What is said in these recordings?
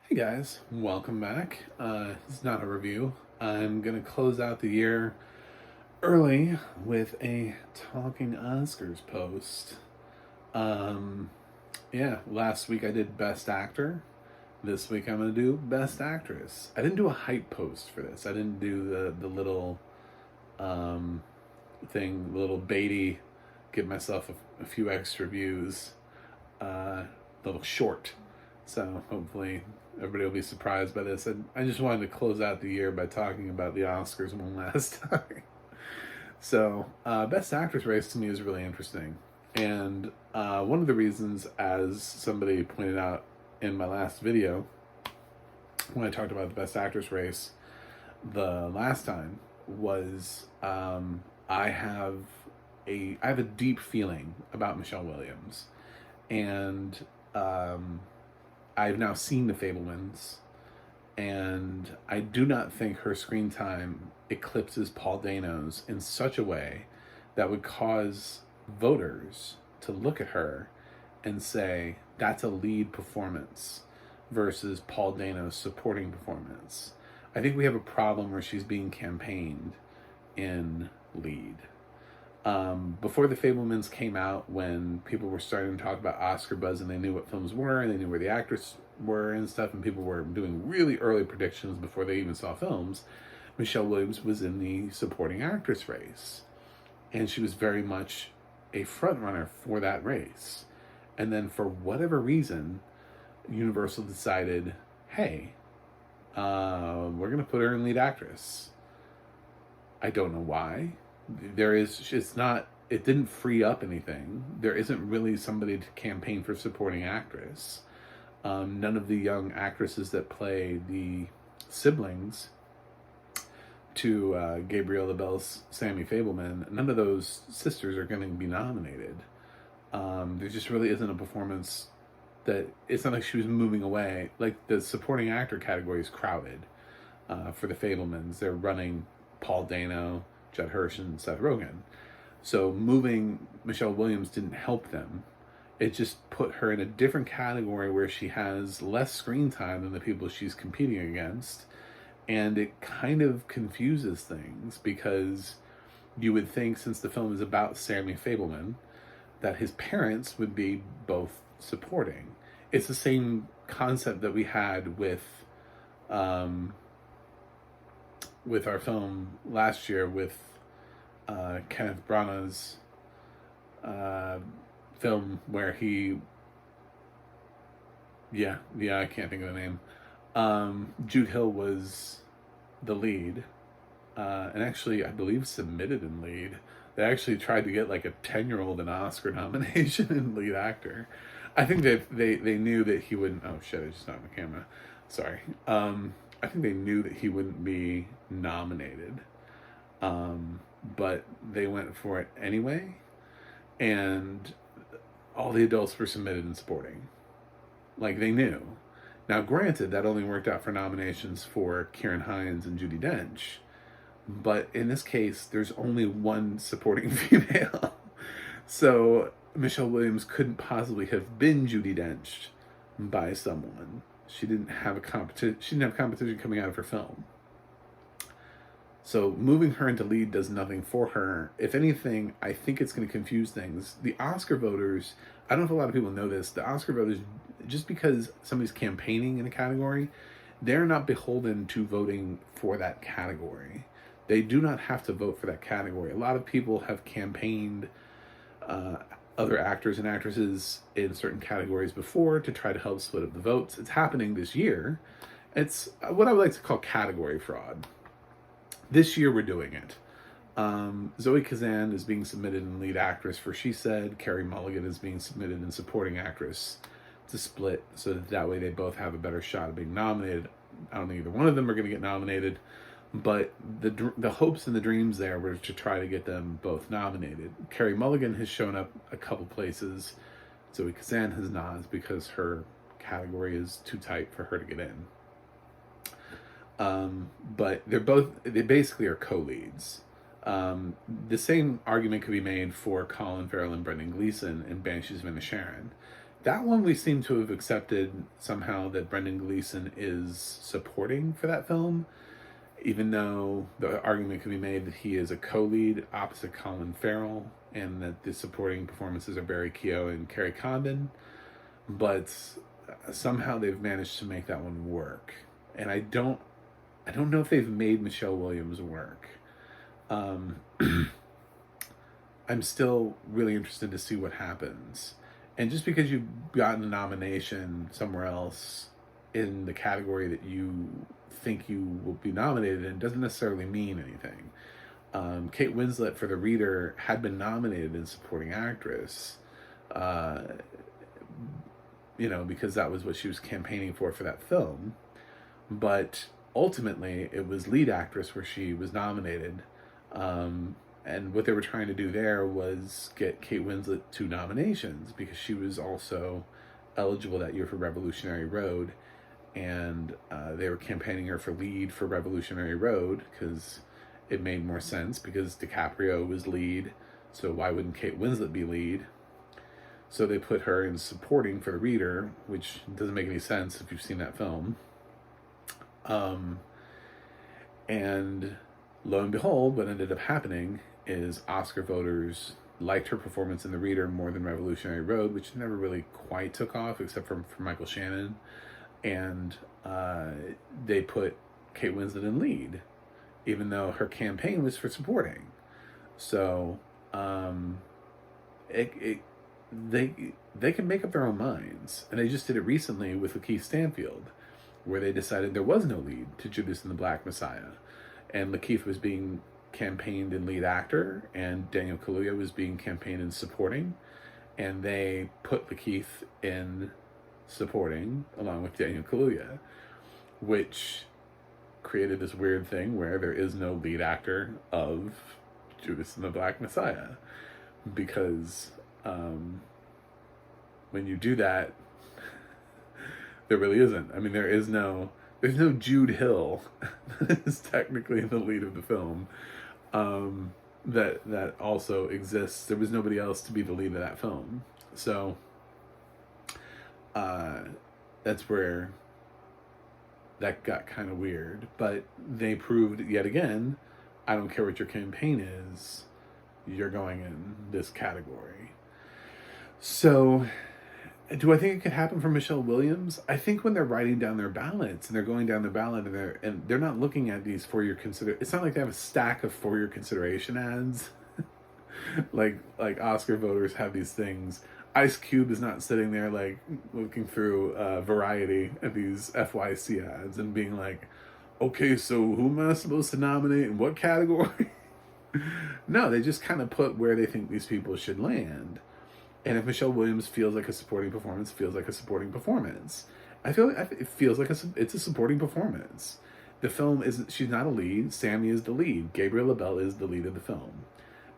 Hey guys, welcome back. It's not a review. I'm gonna close out the year early with a Talking Oscars post. Um, yeah, last week I did Best Actor. This week I'm gonna do Best Actress. I didn't do a hype post for this. I didn't do the little um, thing, little baity, give myself a few extra views, little short. So hopefully everybody will be surprised by this. And I just wanted to close out the year by talking about the Oscars one last time. So, Best Actress race to me is really interesting. And one of the reasons, as somebody pointed out in my last video, when I talked about the Best Actress race the last time, was I have a deep feeling about Michelle Williams, and I've now seen the Fablemans, and I do not think her screen time eclipses Paul Dano's in such a way that would cause voters to look at her and say that's a lead performance versus Paul Dano's supporting performance. I think we have a problem where she's being campaigned in lead. Before the Fablemans came out, when people were starting to talk about Oscar buzz and they knew what films were and they knew where the actors were and stuff, and people were doing really early predictions before they even saw films, Michelle Williams was in the supporting actress race. And she was very much a front runner for that race. And then for whatever reason, Universal decided, hey, we're going to put her in lead actress. I don't know why. It didn't free up anything. There isn't really somebody to campaign for supporting actress. None of the young actresses that play the siblings to Gabrielle LaBelle's Sammy Fableman, none of those sisters are going to be nominated. There just really isn't a performance that, it's not like she was moving away. Like, the supporting actor category is crowded for the Fablemans. They're running Paul Dano, Judd Hirsch, and Seth Rogen. So moving Michelle Williams didn't help them. It just put her in a different category where she has less screen time than the people she's competing against. And it kind of confuses things, because you would think, since the film is about Sammy Fableman, that his parents would be both supporting. It's the same concept that we had with our film last year with Kenneth Branagh's film where I can't think of the name. Jude Hill was the lead, and actually, I believe, submitted in lead. They actually tried to get like a 10-year-old an Oscar nomination in lead actor. I think they knew that he wouldn't. Oh shit! I just knocked my camera. Sorry. I think they knew that he wouldn't be nominated, but they went for it anyway, and all the adults were submitted in supporting. Like, they knew. Now, granted, that only worked out for nominations for Kieran Hines and Judi Dench, but in this case, there's only one supporting female. So Michelle Williams couldn't possibly have been Judi Dench by someone. She didn't have competition coming out of her film. So moving her into lead does nothing for her. If anything, I think it's going to confuse things. The Oscar voters, I don't know if a lot of people know this, the Oscar voters, just because somebody's campaigning in a category, they're not beholden to voting for that category. They do not have to vote for that category. A lot of people have campaigned other actors and actresses in certain categories before to try to help split up the votes. It's happening this year. It's what I would like to call category fraud. This year we're doing it. Zoe Kazan is being submitted in lead actress for She Said. Carey Mulligan is being submitted in supporting actress to split, so that way they both have a better shot of being nominated. I don't think either one of them are going to get nominated, but the hopes and the dreams there were to try to get them both nominated. Carey Mulligan has shown up a couple places. Zoe Kazan has not, because her category is too tight for her to get in. But they basically are co-leads. The same argument could be made for Colin Farrell and Brendan Gleeson in Banshees of Inisherin. that one we seem to have accepted somehow that Brendan Gleeson is supporting for that film, even though the argument could be made that he is a co-lead opposite Colin Farrell, and that the supporting performances are Barry Keogh and Kerry Condon. But somehow they've managed to make that one work, and I don't know if they've made Michelle Williams work. I'm still really interested to see what happens. And just because you've gotten a nomination somewhere else in the category that you think you will be nominated in doesn't necessarily mean anything. Kate Winslet for The Reader had been nominated in Supporting Actress, because that was what she was campaigning for that film. But ultimately, it was lead actress where she was nominated. And what they were trying to do there was get Kate Winslet 2 nominations, because she was also eligible that year for Revolutionary Road. And they were campaigning her for lead for Revolutionary Road because it made more sense, because DiCaprio was lead. So why wouldn't Kate Winslet be lead? So they put her in supporting for The Reader, which doesn't make any sense if you've seen that film. And lo and behold, what ended up happening is Oscar voters liked her performance in The Reader more than Revolutionary Road, which never really quite took off except for Michael Shannon. And they put Kate Winslet in lead, even though her campaign was for supporting. So they can make up their own minds. And they just did it recently with Lakeith Stanfield, where they decided there was no lead to Judas and the Black Messiah. And Lakeith was being campaigned in lead actor, and Daniel Kaluuya was being campaigned in supporting. And they put Lakeith in supporting along with Daniel Kaluuya, which created this weird thing where there is no lead actor of Judas and the Black Messiah. Because when you do that, there really isn't. I mean, there's no Jude Hill that is technically the lead of the film. That also exists. There was nobody else to be the lead of that film. So that's where that got kind of weird. But they proved yet again, I don't care what your campaign is, you're going in this category. So do I think it could happen for Michelle Williams? I think when they're writing down their ballots and they're going down the ballot and they're not looking at these for-year it's not like they have a stack of for-year consideration ads. like Oscar voters have these things. Ice Cube is not sitting there like looking through Variety at these FYC ads and being like, okay, so who am I supposed to nominate in what category? No, they just kind of put where they think these people should land. And if Michelle Williams feels like a supporting performance, feels like a supporting performance. I feel like it feels like it's a supporting performance. The film she's not a lead. Sammy is the lead. Gabriel LaBelle is the lead of the film.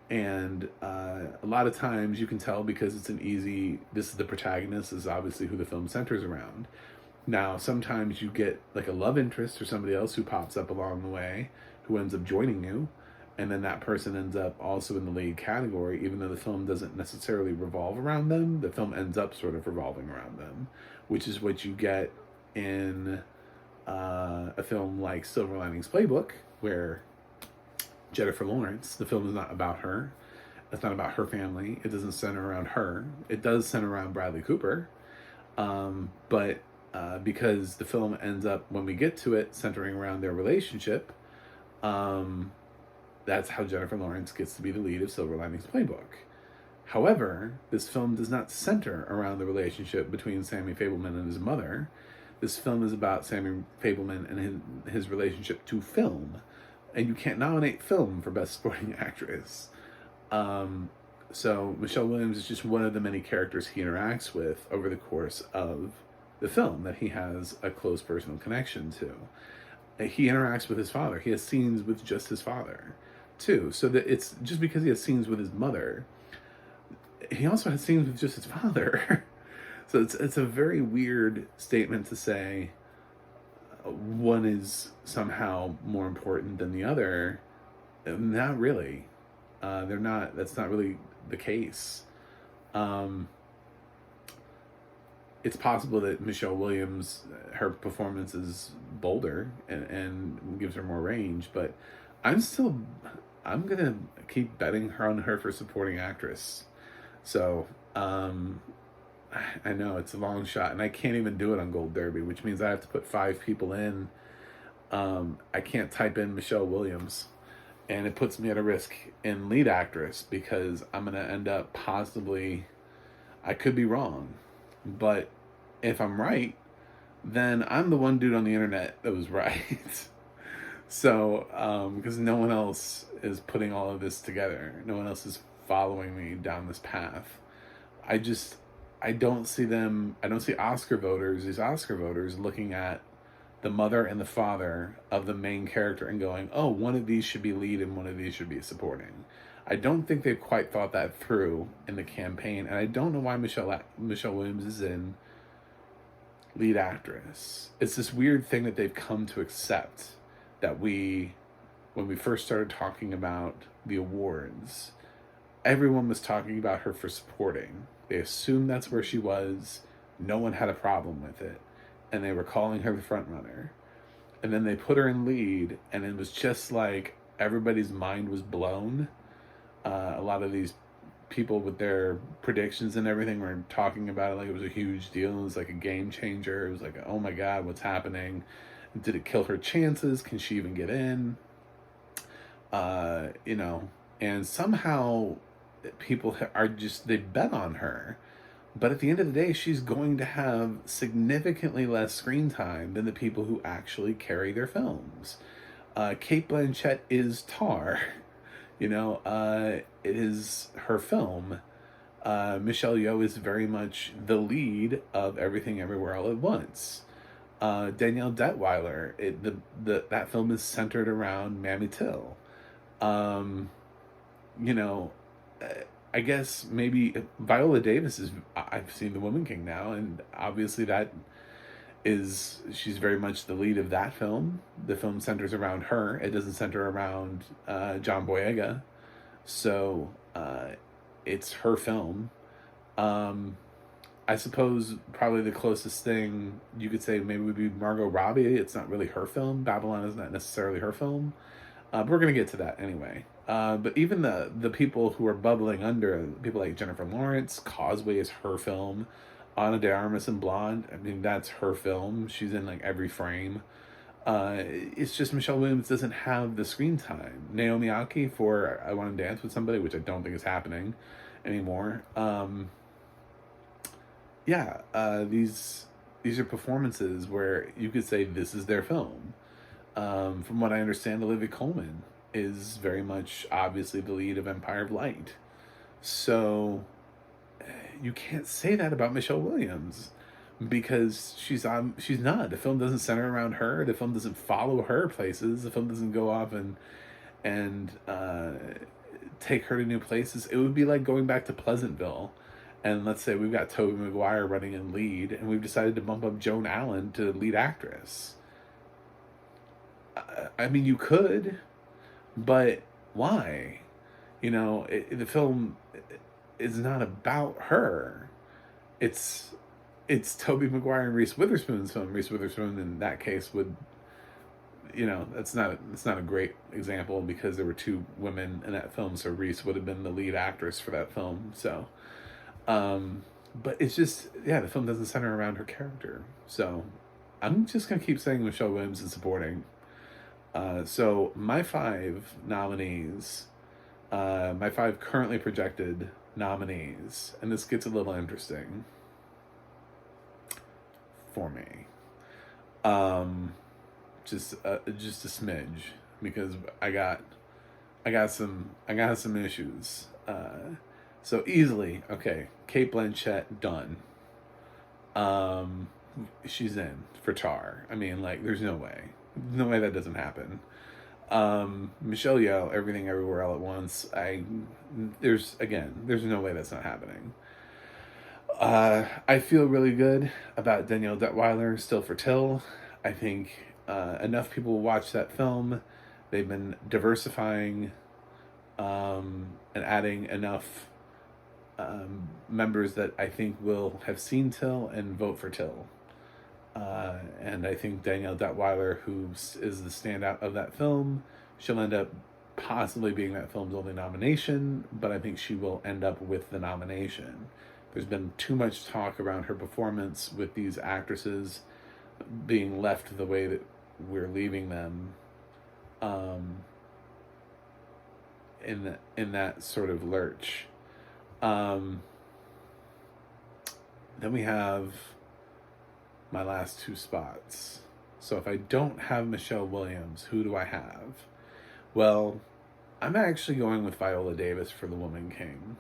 And a lot of times you can tell because it's this is the protagonist, this is obviously who the film centers around. Now, sometimes you get like a love interest or somebody else who pops up along the way who ends up joining you. And then that person ends up also in the lead category, even though the film doesn't necessarily revolve around them. The film ends up sort of revolving around them, which is what you get in a film like Silver Linings Playbook, where Jennifer Lawrence, the film is not about her. It's not about her family. It doesn't center around her. It does center around Bradley Cooper. But because the film ends up, when we get to it, centering around their relationship, that's how Jennifer Lawrence gets to be the lead of Silver Linings Playbook. However, this film does not center around the relationship between Sammy Fableman and his mother. This film is about Sammy Fableman and his relationship to film. And you can't nominate film for Best Supporting Actress. So Michelle Williams is just one of the many characters he interacts with over the course of the film that he has a close personal connection to. He interacts with his father. He has scenes with just his father, too. So that it's just because he has scenes with his mother, he also has scenes with just his father. So it's a very weird statement to say one is somehow more important than the other. Not really. They're not. That's not really the case. it's possible that Michelle Williams, her performance is bolder and gives her more range, but I'm still, I'm gonna keep betting her on her for supporting actress. So, I know it's a long shot, and I can't even do it on Gold Derby, which means I have to put 5 people in. I can't type in Michelle Williams, and it puts me at a risk in lead actress because I'm gonna end up possibly. I could be wrong, but if I'm right, then I'm the one dude on the internet that was right. So, because no one else is putting all of this together, no one else is following me down this path. I just, I don't see them, I don't see these Oscar voters looking at the mother and the father of the main character and going, oh, one of these should be lead and one of these should be supporting. I don't think they've quite thought that through in the campaign, and I don't know why Michelle Williams is in lead actress. It's this weird thing that they've come to accept that when we first started talking about the awards, everyone was talking about her for supporting. They assumed that's where she was. No one had a problem with it. And they were calling her the front runner. And then they put her in lead, and it was just like everybody's mind was blown. A lot of these people with their predictions and everything were talking about it like it was a huge deal. It was like a game changer. It was like, oh my God, what's happening? Did it kill her chances? Can she even get in? You know, and somehow people are just, they bet on her. But at the end of the day, she's going to have significantly less screen time than the people who actually carry their films. Cate Blanchett is Tar. You know, it is her film. Michelle Yeoh is very much the lead of Everything Everywhere All at Once. Danielle Detweiler, that film is centered around Mammy Till. You know, I guess maybe Viola Davis is. I've seen The Woman King now, and obviously she's very much the lead of that film. The film centers around her. It doesn't center around John Boyega, so it's her film. I suppose probably the closest thing you could say maybe would be Margot Robbie. It's not really her film. Babylon is not necessarily her film. But we're going to get to that anyway. But even the people who are bubbling under, people like Jennifer Lawrence, Causeway is her film. Ana de Armas and Blonde, I mean, that's her film. She's in like every frame. It's just Michelle Williams doesn't have the screen time. Naomi Aki for I Want to Dance with Somebody, which I don't think is happening anymore. These are performances where you could say this is their film. From what I understand, Olivia Colman is very much obviously the lead of Empire of Light. So you can't say that about Michelle Williams because she's not. The film doesn't center around her. The film doesn't follow her places. The film doesn't go off and take her to new places. It would be like going back to Pleasantville. And let's say we've got Tobey Maguire running in lead, and we've decided to bump up Joan Allen to lead actress. I mean, you could, but why? You know, the film is not about her. It's Tobey Maguire and Reese Witherspoon's film. Reese Witherspoon in that case would, you know, it's not a great example because there were 2 women in that film, so Reese would have been the lead actress for that film. So, but it's just, yeah, the film doesn't center around her character. So I'm just gonna keep saying Michelle Williams is supporting. So my 5 nominees, my 5 currently projected nominees, and this gets a little interesting for me. Just a smidge because I got some issues. So easily, okay, Cate Blanchett done. She's in for Tar. I mean, like, there's no way that doesn't happen. Michelle Yeoh, Everything Everywhere All at Once. There's no way that's not happening. I feel really good about Danielle Detweiler, Still for Till. I think enough people watch that film. They've been diversifying and adding enough members that I think will have seen Till and vote for Till. And I think Danielle Detweiler, who is the standout of that film, she'll end up possibly being that film's only nomination, but I think she will end up with the nomination. There's been too much talk around her performance with these actresses being left the way that we're leaving them, in that sort of lurch. Then we have my last two spots. So if I don't have Michelle Williams, who do I have? Well, I'm actually going with Viola Davis for The Woman King.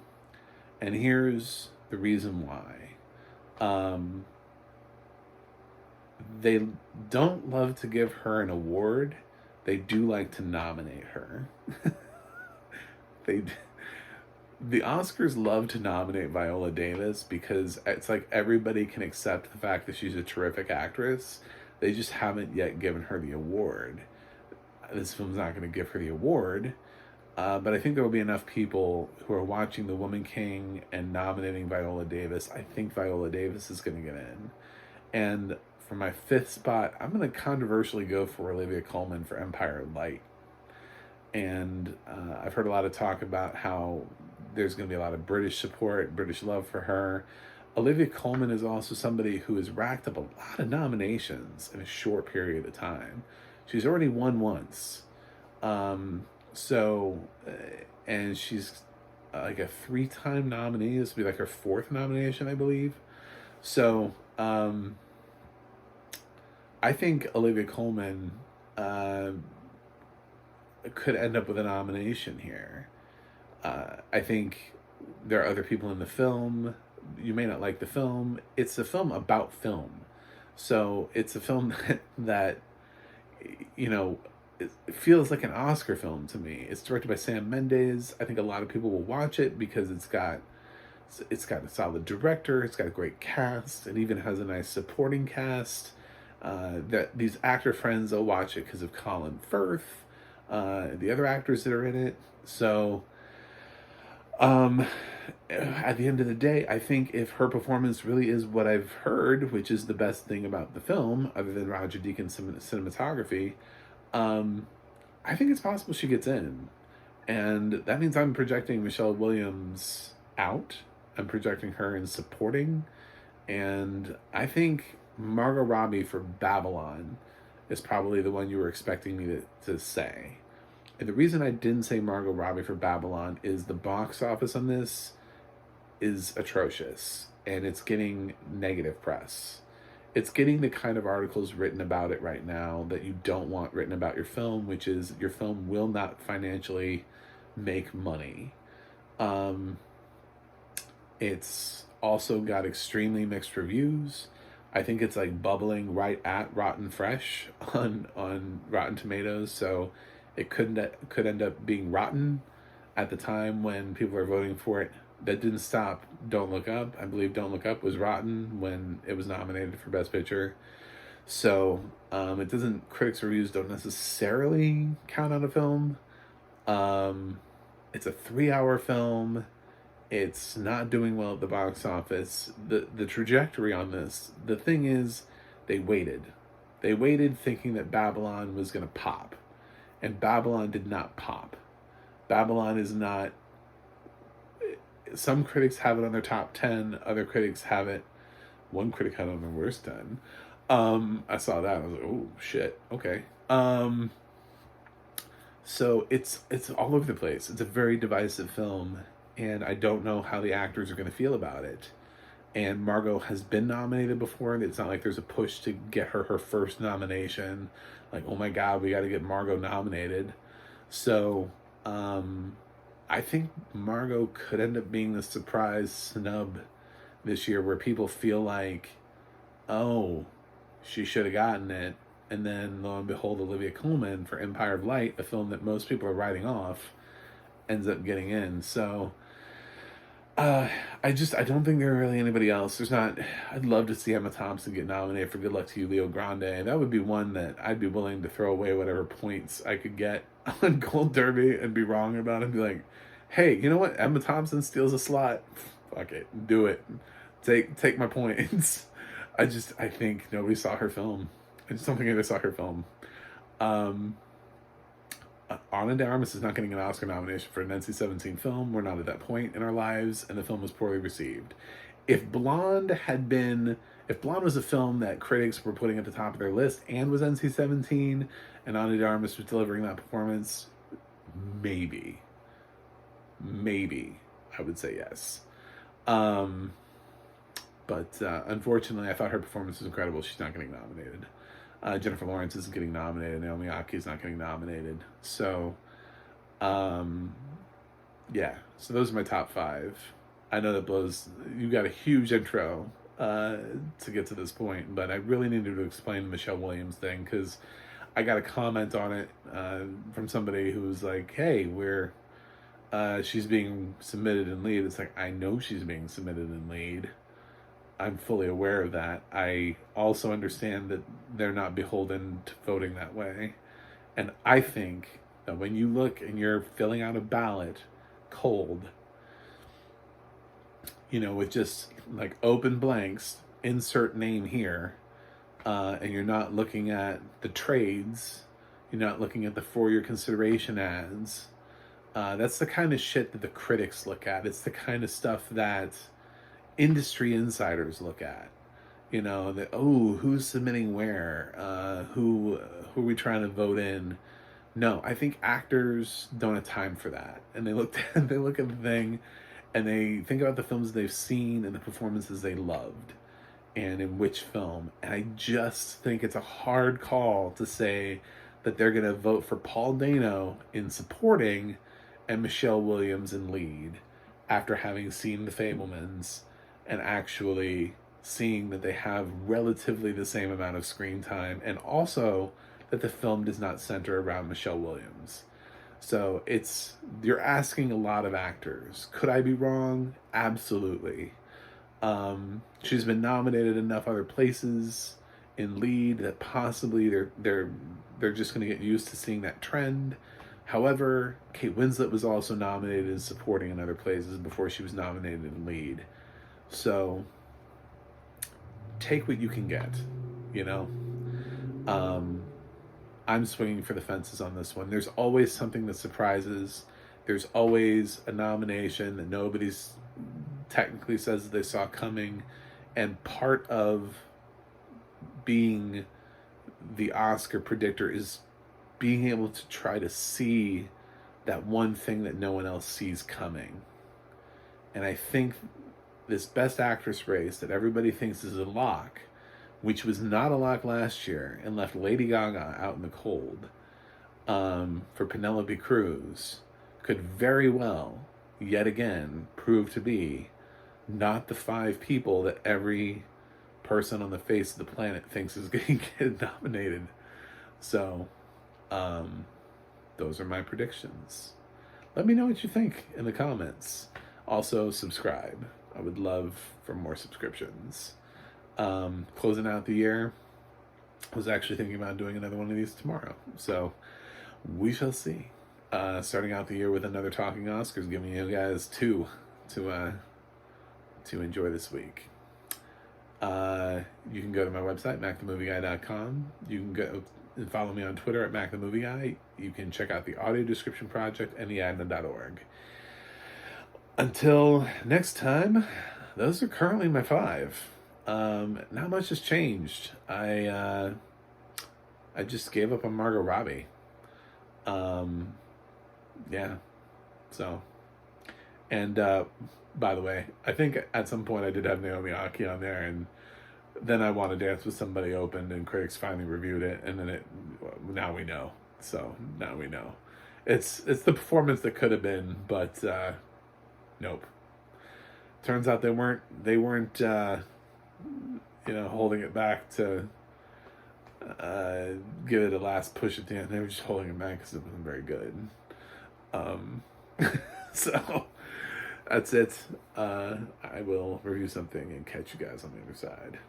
And here's the reason why. They don't love to give her an award. They do like to nominate her. The Oscars love to nominate Viola Davis because it's like everybody can accept the fact that she's a terrific actress. They just haven't yet given her the award. This film's not going to give her the award, but I think there will be enough people who are watching The Woman King and nominating Viola Davis. I think Viola Davis is going to get in. And for my fifth spot, I'm going to controversially go for Olivia Colman for Empire of Light. And I've heard a lot of talk about how there's going to be a lot of British support, British love for her. Olivia Colman is also somebody who has racked up a lot of nominations in a short period of time. She's already won once. And she's like a 3-time nominee. This will be like her 4th nomination, I believe. So I think Olivia Colman could end up with a nomination here. I think there are other people in the film. You may not like the film. It's a film about film. So it's a film that it feels like an Oscar film to me. It's directed by Sam Mendes. I think a lot of people will watch it because it's got a solid director. It's got a great cast. It even has a nice supporting cast. That these actor friends will watch it because of Colin Firth, the other actors that are in it. So, at the end of the day, I think if her performance really is what I've heard, which is the best thing about the film, other than Roger Deakins' cinematography, I think it's possible she gets in. And that means I'm projecting Michelle Williams out. I'm projecting her in supporting. And I think Margot Robbie for Babylon is probably the one you were expecting me to say. And the reason I didn't say Margot Robbie for Babylon is the box office on this is atrocious. And it's getting negative press. It's getting the kind of articles written about it right now that you don't want written about your film, which is your film will not financially make money. It's also got extremely mixed reviews. I think it's like bubbling right at Rotten Fresh on Rotten Tomatoes, so it could end up being rotten at the time when people are voting for it. That didn't stop Don't Look Up. I believe Don't Look Up was rotten when it was nominated for Best Picture. So it doesn't. Critics' reviews don't necessarily count on a film. It's a 3-hour film. It's not doing well at the box office. The trajectory on this, the thing is, they waited. They waited thinking that Babylon was going to pop. And Babylon did not pop. Babylon is not... Some critics have it on their top 10. Other critics have it... One critic had it on their worst 10. I saw that. I was like, oh, shit. Okay. So it's all over the place. It's a very divisive film. And I don't know how the actors are going to feel about it. And Margot has been nominated before, and it's not like there's a push to get her first nomination. Like, oh my God, we got to get Margot nominated. So, I think Margot could end up being the surprise snub this year where people feel like, oh, she should have gotten it. And then, lo and behold, Olivia Colman for Empire of Light, a film that most people are writing off, ends up getting in. So... I don't think there are really anybody else. I'd love to see Emma Thompson get nominated for Good Luck to You, Leo Grande. That would be one that I'd be willing to throw away whatever points I could get on Gold Derby and be wrong about it and be like, hey, you know what? Emma Thompson steals a slot. Fuck it, do it. Take my points. I think nobody saw her film. I just don't think anybody saw her film. Um, Ana de Armas is not getting an Oscar nomination for an NC-17 film. We're not at that point in our lives, and the film was poorly received. If Blonde was a film that critics were putting at the top of their list and was NC-17, and Ana de Armas was delivering that performance, maybe I would say yes. But unfortunately, I thought her performance was incredible. She's not getting nominated. Jennifer Lawrence isn't getting nominated. Naomi Aki's not getting nominated. So, yeah. So those are my top 5. I know that blows. You got a huge intro to get to this point, but I really needed to explain the Michelle Williams thing because I got a comment on it from somebody who was like, "Hey, she's being submitted in lead." It's like, I know she's being submitted in lead. I'm fully aware of that. I also understand that they're not beholden to voting that way. And I think that when you look and you're filling out a ballot cold, with just like open blanks, insert name here, and you're not looking at the trades, you're not looking at the for your consideration ads, that's the kind of shit that the critics look at. It's the kind of stuff that industry insiders look at. That, who's submitting where? Who are we trying to vote in? No, I think actors don't have time for that. And they look at the thing and they think about the films they've seen and the performances they loved and in which film. And I just think it's a hard call to say that they're going to vote for Paul Dano in supporting and Michelle Williams in lead after having seen The Fablemans and actually seeing that they have relatively the same amount of screen time, and also that the film does not center around Michelle Williams. So you're asking a lot of actors. Could I be wrong? Absolutely. She's been nominated enough other places in lead that possibly they're just going to get used to seeing that trend. However, Kate Winslet was also nominated in supporting in other places before she was nominated in lead. So take what you can get, I'm swinging for the fences on this one. There's always something that surprises. There's always a nomination that nobody's technically says that they saw coming. And part of being the Oscar predictor is being able to try to see that one thing that no one else sees coming. And I think this Best Actress race that everybody thinks is a lock, which was not a lock last year and left Lady Gaga out in the cold for Penelope Cruz, could very well, yet again, prove to be not the 5 people that every person on the face of the planet thinks is going to get nominated. So, those are my predictions. Let me know what you think in the comments. Also, subscribe. I would love for more subscriptions. Closing out the year, I was actually thinking about doing another one of these tomorrow. So we shall see. Starting out the year with another Talking Oscars, giving you guys 2 to enjoy this week. You can go to my website, macthemovieguy.com. You can go and follow me on Twitter at macthemovieguy. You can check out the audio description project and theadmin.org. Until next time, those are currently my 5. Not much has changed. I just gave up on Margot Robbie. Yeah. So, and by the way, I think at some point I did have Naomi Aki on there, and then I Want to Dance with Somebody opened, and critics finally reviewed it, and then now we know. So now we know. It's the performance that could have been, but nope. Turns out they weren't holding it back to give it a last push at the end. They were just holding it back because it wasn't very good. So that's it. I will review something and catch you guys on the other side.